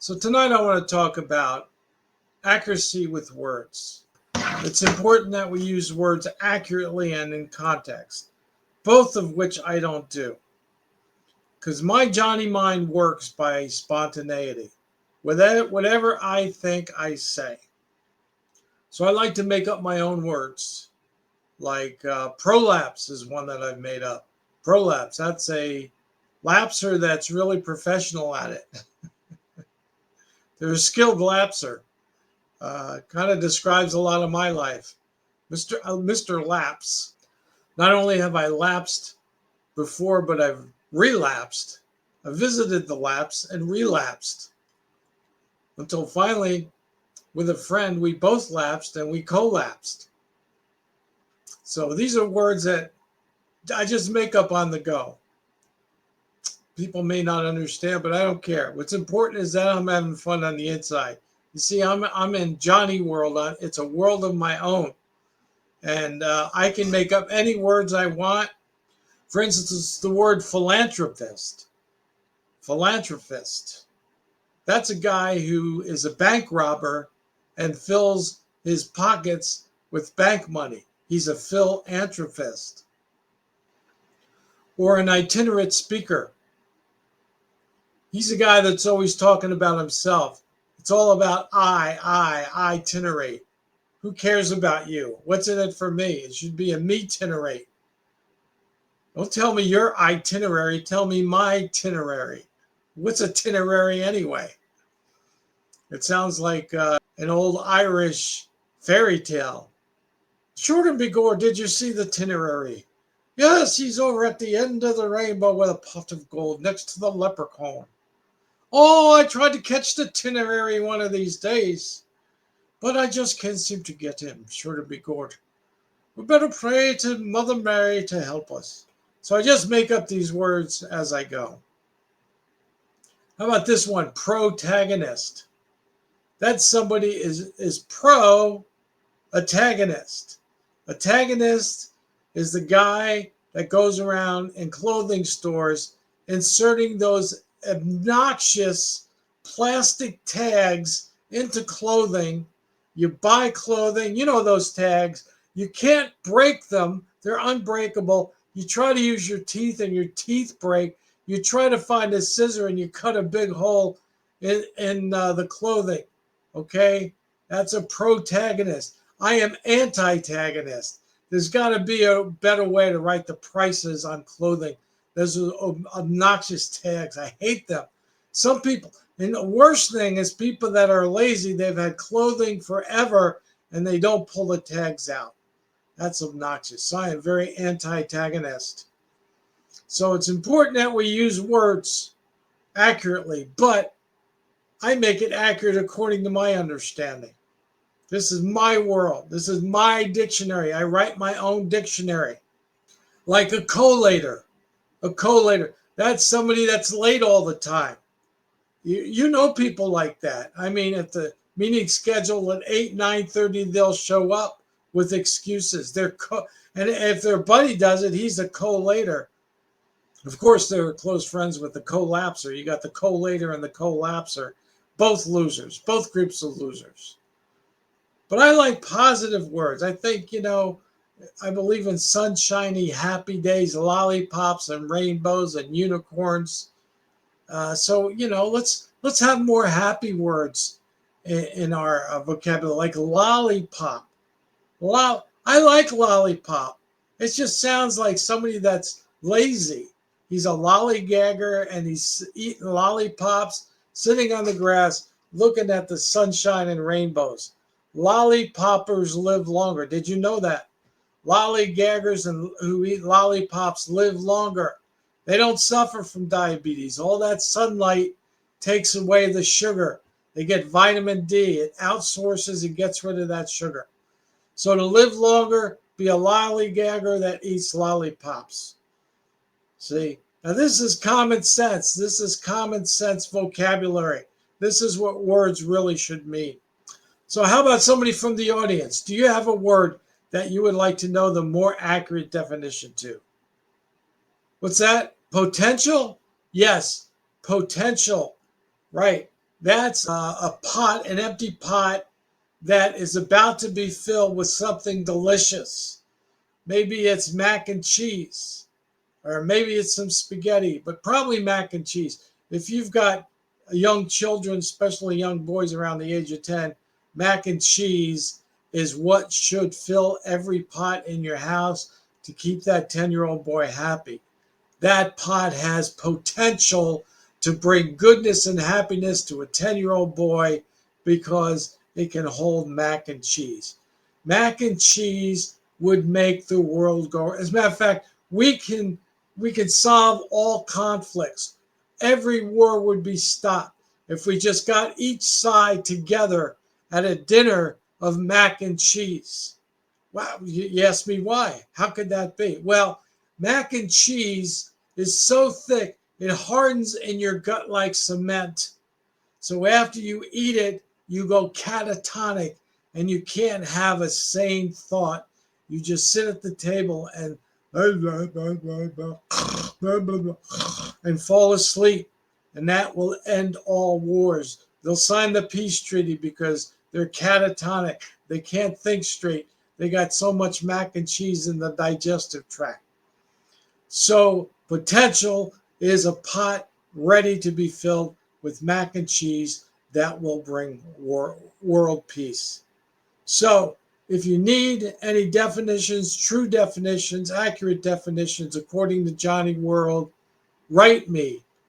So tonight I want to talk about accuracy with words. It's important that we use words accurately and in context, both of which I don't do. Because my Johnny mind works by spontaneity. Whatever I think, I say. So I like to make up my own words. Like prolapse is one that I've made up. Prolapse, that's a lapser that's really professional at it. They're a skilled lapser. Kind of describes a lot of my life. Mr. Lapse. Not only have I lapsed before, but I've relapsed. I visited the lapse and relapsed until finally, with a friend, we both lapsed and we collapsed. So these are words that I just make up on the go. People may not understand, but I don't care. What's important is that I'm having fun on the inside. You see, I'm in Johnny world. It's a world of my own, and I can make up any words I want. For instance, the word philanthropist. Philanthropist. That's a guy who is a bank robber and fills his pockets with bank money. He's a philanthropist. Or an itinerant speaker. He's a guy that's always talking about himself. It's all about itinerate. Who cares about you? What's in it for me? It should be a me-itinerate. Don't tell me your itinerary. Tell me my itinerary. What's itinerary anyway? It sounds like an old Irish fairy tale. Short and Begore, did you see the itinerary? Yes, he's over at the end of the rainbow with a pot of gold next to the leprechaun. Oh, I tried to catch the itinerary one of these days, but I just can't seem to get him. Sure to be good. We better pray to Mother Mary to help us. So I just make up these words as I go. How about this one? Protagonist. That's somebody is pro antagonist. Antagonist is the guy that goes around in clothing stores inserting those obnoxious plastic tags into clothing. You buy clothing, you know those tags. You can't break them, they're unbreakable. You try to use your teeth and your teeth break. You try to find a scissor and you cut a big hole in the clothing. Okay? That's a protagonist. I am anti-tagonist. There's got to be a better way to write the prices on clothing. Those are obnoxious tags. I hate them. Some people, and the worst thing is people that are lazy. They've had clothing forever and they don't pull the tags out. That's obnoxious. So I am very anti-tagonist. So it's important that we use words accurately, but I make it accurate according to my understanding. This is my world. This is my dictionary. I write my own dictionary. Like a collator. A collator. That's somebody that's late all the time. You know people like that. I mean, if the meeting's scheduled at 8, 9:30, they'll show up with excuses. And if their buddy does it, he's a collator. Of course, they're close friends with the collapser. You got the collator and the collapser. Both losers. Both groups of losers. But I like positive words. I think, I believe in sunshiny, happy days, lollipops and rainbows and unicorns. So let's have more happy words in our vocabulary, like lollipop. I like lollipop. It just sounds like somebody that's lazy. He's a lollygagger and he's eating lollipops, sitting on the grass, looking at the sunshine and rainbows. Lollipoppers live longer. Did you know that? Lollygaggers and who eat lollipops live longer. They don't suffer from diabetes. All that sunlight takes away the sugar. They get vitamin D. It outsources and gets rid of that sugar. So to live longer, be a lollygagger that eats lollipops. See? Now this is common sense. This is common sense vocabulary. This is what words really should mean. So how about somebody from the audience? Do you have a word that you would like to know the more accurate definition to? What's that? Potential? Yes, potential. Right. That's a pot, an empty pot that is about to be filled with something delicious. Maybe it's mac and cheese, or maybe it's some spaghetti, but probably mac and cheese. If you've got young children, especially young boys around the age of 10, mac and cheese is what should fill every pot in your house to keep that 10-year-old boy happy. That pot has potential to bring goodness and happiness to a 10-year-old boy because it can hold mac and cheese. Mac and cheese would make the world go. As a matter of fact, we can solve all conflicts. Every war would be stopped if we just got each side together at a dinner of mac and cheese. Wow, you ask me why? How could that be? Well, mac and cheese is so thick it hardens in your gut like cement. So after you eat it, you go catatonic and you can't have a sane thought. You just sit at the table and and fall asleep. And that will end all wars. They'll sign the peace treaty because they're catatonic. They can't think straight. They got so much mac and cheese in the digestive tract. So potential is a pot ready to be filled with mac and cheese that will bring world peace. So if you need any definitions, true definitions, accurate definitions, according to Johnny World, write me